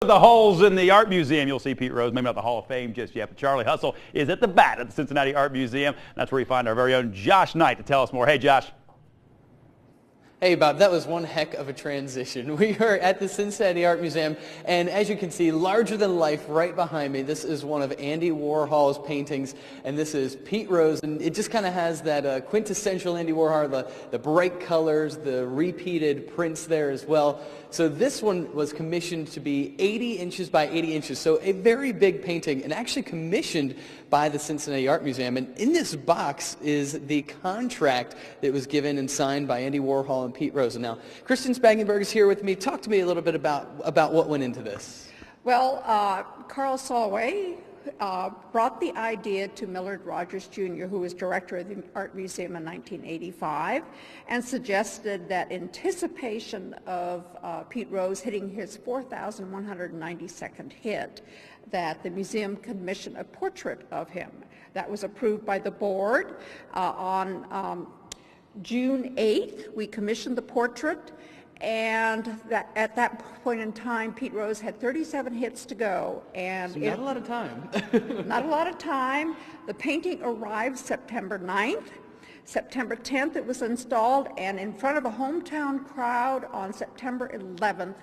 The holes in the Art Museum. You'll see Pete Rose, maybe not the Hall of Fame just yet, but Charlie Hustle is at the bat at the Cincinnati Art Museum. That's where you find our very own Josh Knight to tell us more. Hey, Josh. Hey Bob, that was one heck of a transition. We are at the Cincinnati Art Museum, and as you can see, larger than life right behind me, this is one of Andy Warhol's paintings, and this is Pete Rose, and it just kind of has that quintessential Andy Warhol, the bright colors, the repeated prints there as well. So this one was commissioned to be 80 inches by 80 inches, so a very big painting, and actually commissioned by the Cincinnati Art Museum. And in this box is the contract that was given and signed by Andy Warhol and Pete Rose. And now, Kristen Spangenberg is here with me. Talk to me a little bit about what went into this. Well, Carl Solway brought the idea to Millard Rogers Jr., who was director of the Art Museum in 1985, and suggested that in anticipation of Pete Rose hitting his 4,192nd hit, that the museum commission a portrait of him. That was approved by the board. On June 8th, we commissioned the portrait, and at that point in time, Pete Rose had 37 hits to go. And so not a lot of time. Not a lot of time. The painting arrived September 9th. September 10th it was installed, and in front of a hometown crowd on September 11th,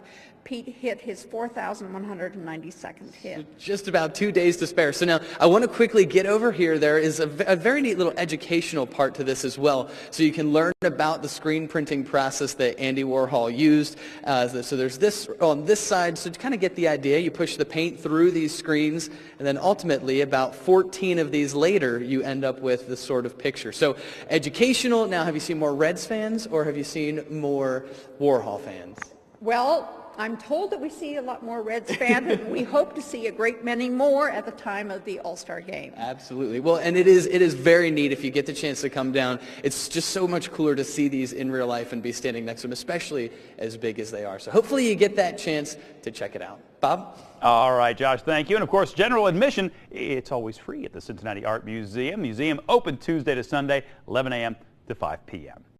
Pete hit his 4,192nd hit. So just about 2 days to spare. So now I want to quickly get over here. There is a very neat little educational part to this as well. So you can learn about the screen printing process that Andy Warhol used. So there's this on this side. So to kind of get the idea, you push the paint through these screens, and then ultimately about 14 of these later, you end up with this sort of picture. So educational. Now, have you seen more Reds fans or have you seen more Warhol fans? Well, I'm told that we see a lot more Reds fans, and we hope to see a great many more at the time of the All-Star game. Absolutely. Well, and it is very neat if you get the chance to come down. It's just so much cooler to see these in real life and be standing next to them, especially as big as they are. So hopefully you get that chance to check it out. Bob? All right, Josh, thank you. And of course, general admission, it's always free at the Cincinnati Art Museum. Museum open Tuesday to Sunday, 11 a.m. to 5 p.m.